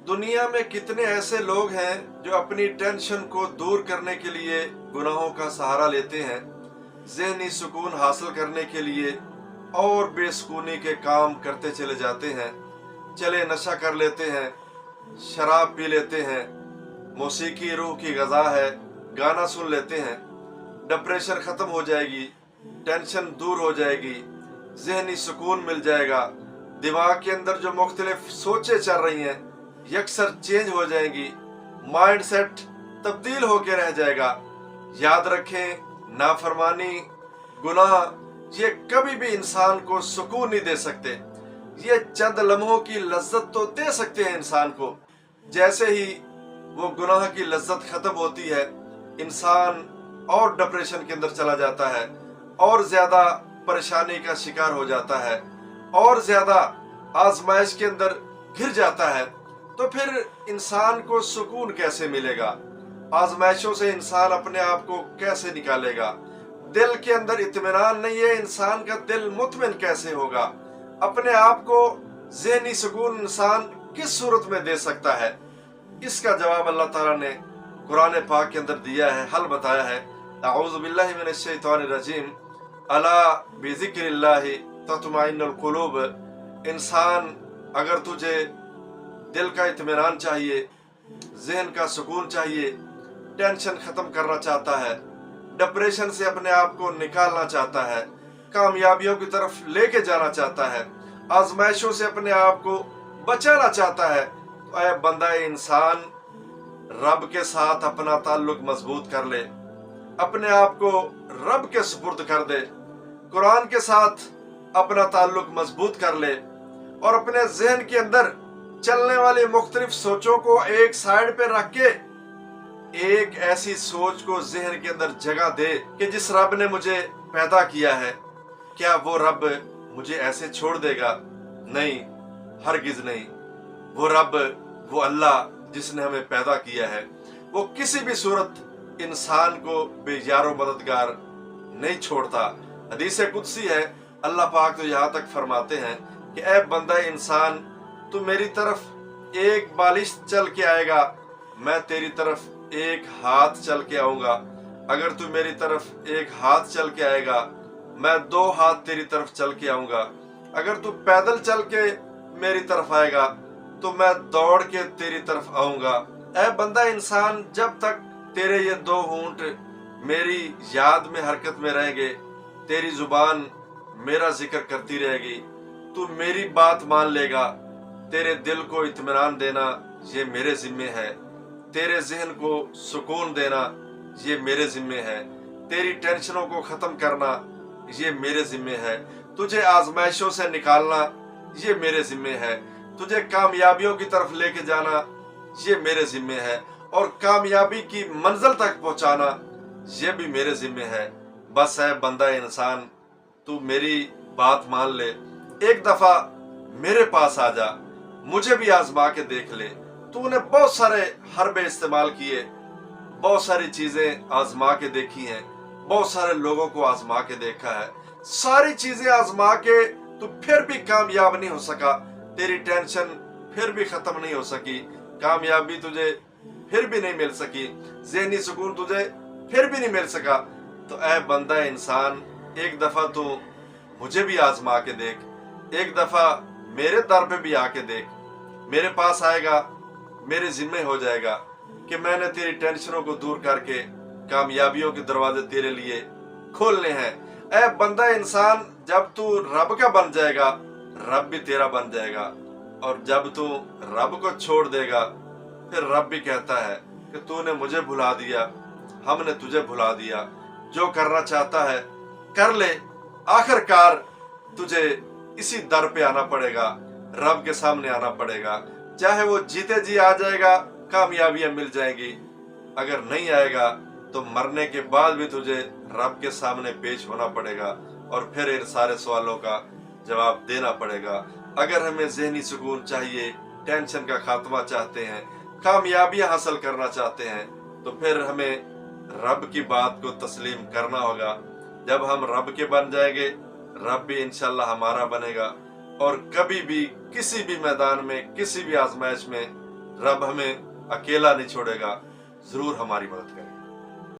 दुनिया में कितने ऐसे लोग हैं जो अपनी टेंशन को दूर करने के लिए गुनाहों का सहारा लेते हैं, ज़हनी सुकून हासिल करने के लिए और बेसुकूनी के काम करते चले जाते हैं। चले नशा कर लेते हैं, शराब पी लेते हैं, मौसीकी रूह की ग़िज़ा है, गाना सुन लेते हैं। डिप्रेशन ख़त्म हो जाएगी, टेंशन दूर हो जाएगी, ज़हनी सुकून मिल जाएगा, दिमाग के अंदर जो मुख्तलिफ सोचें चल रही हैं यकसर चेंज हो जाएंगी, माइंड सेट तब्दील होकर रह जाएगा। याद रखें, नाफरमानी, गुनाह ये कभी भी इंसान को सुकून नहीं दे सकते। ये चंद लम्हों की लज्जत तो दे सकते हैं इंसान को। जैसे ही वो गुनाह की लज्जत खत्म होती है, इंसान और डिप्रेशन के अंदर चला जाता है, और ज्यादा परेशानी का शिकार हो जाता है, और ज्यादा आजमाइश के अंदर घिर जाता है। तो फिर इंसान को सुकून कैसे मिलेगा? आजमाइशों से इंसान अपने आप को कैसे निकालेगा? दिल के अंदर इत्मीनान नहीं है, इंसान का दिल मुतमिन कैसे होगा? अपने आप को ज़हनी सुकून इंसान किस सूरत में दे सकता है? इसका जवाब अल्लाह ताला ने कुरान पाक के अंदर दिया है, हल बताया है। अऊज़ु बिल्लाहि मिनश शैतानिर रजीम, अला बिज़िक्रिल्लाहि तत्मइन्नुल कुलूब। इंसान, अगर तुझे दिल का इत्मीनान चाहिए, जहन का सुकून चाहिए, टेंशन खत्म करना चाहता है, डिप्रेशन से अपने आप को निकालना चाहता है, कामयाबियों की तरफ लेके जाना चाहता है, आजमाइशों से अपने आप को बचाना चाहता है, तो ऐ बंदा इंसान रब के साथ अपना ताल्लुक मजबूत कर ले, अपने आप को रब के सुपुर्द कर दे, कुरान के साथ अपना ताल्लुक मजबूत कर ले, और अपने जहन के अंदर चलने वाली मुख्तलिफ सोचों को एक साइड पे रख के एक ऐसी सोच को जहन के अंदर जगह दे कि जिस रब ने मुझे पैदा किया है, क्या वो रब मुझे ऐसे छोड़ देगा? नहीं, हरगिज नहीं। वो रब, वो अल्लाह जिसने हमें पैदा किया है, वो किसी भी सूरत इंसान को बेयारो मददगार नहीं छोड़ता। हदीस कुदसी है, अल्लाह पाक तो यहाँ तक फरमाते हैं कि ऐ बंदा इंसान, तू मेरी तरफ एक बालिश चल के आएगा, मैं तेरी तरफ एक हाथ चल के आऊंगा। अगर तू मेरी तरफ एक हाथ चल के आएगा, मैं 2 हाथ तेरी तरफ चल के आऊंगा। अगर तू पैदल चल के मेरी तरफ आएगा, तो मैं दौड़ के तेरी तरफ आऊंगा। ऐ बंदा इंसान, जब तक तेरे ये 2 होंठ मेरी याद में हरकत में रहेंगे, तेरी जुबान मेरा जिक्र करती रहेगी, तू मेरी बात मान लेगा, तेरे दिल को इत्मीनान देना ये मेरे जिम्मे है, तेरे जहन को सुकून देना ये मेरे जिम्मे है, तेरी टेंशनों को खत्म करना ये मेरे जिम्मे है, तुझे आजमाइशों से निकालना ये मेरे जिम्मे है, तुझे कामयाबियों की तरफ लेके जाना ये मेरे जिम्मे है, और कामयाबी की मंजिल तक पहुंचाना ये भी मेरे जिम्मे है। बस है बंदा इंसान, तू मेरी बात मान ले, एक दफा मेरे पास आ जा, मुझे भी आजमा के देख ले। तूने बहुत सारे हरबे इस्तेमाल किए, बहुत सारी चीजें आजमा के देखी हैं, बहुत सारे लोगों को आजमा के देखा है, सारी चीजें आजमा के तू फिर भी कामयाब नहीं हो सका, तेरी टेंशन फिर भी खत्म नहीं हो सकी, कामयाबी तुझे फिर भी नहीं मिल सकी, ज़हनी सुकून तुझे फिर भी नहीं मिल सका। तो ऐ बंदा इंसान, एक दफा तू मुझे भी आजमा के देख, एक दफा मेरे दर पे भी आके देख। मेरे पास आएगा, मेरे जिम्मे हो जाएगा कि मैंने तेरी टेंशनों को दूर करके कामयाबियों के दरवाजे तेरे लिए खोलने हैं। ऐ बंदा इंसान, जब तू रब का बन जाएगा, रब भी तेरा बन जाएगा, और जब तू रब को छोड़ देगा, फिर रब भी कहता है कि तूने मुझे भुला दिया, हमने तुझे भुला दिया। जो करना चाहता है कर ले, आखिरकार तुझे इसी दर पे आना पड़ेगा, रब के सामने आना पड़ेगा। चाहे वो जीते जी आ जाएगा, कामयाबियां मिल जाएंगी, अगर नहीं आएगा तो मरने के बाद भी तुझे रब के सामने पेश होना पड़ेगा, और फिर इन सारे सवालों का जवाब देना पड़ेगा। अगर हमें ज़हनी सुकून चाहिए, टेंशन का खात्मा चाहते हैं, कामयाबियां हासिल करना चाहते हैं, तो फिर हमें रब की बात को तस्लीम करना होगा। जब हम रब के बन जाएंगे, रब भी इंशाल्लाह हमारा बनेगा, और कभी भी किसी भी मैदान में, किसी भी आजमाइश में रब हमें अकेला नहीं छोड़ेगा, जरूर हमारी मदद करेगा।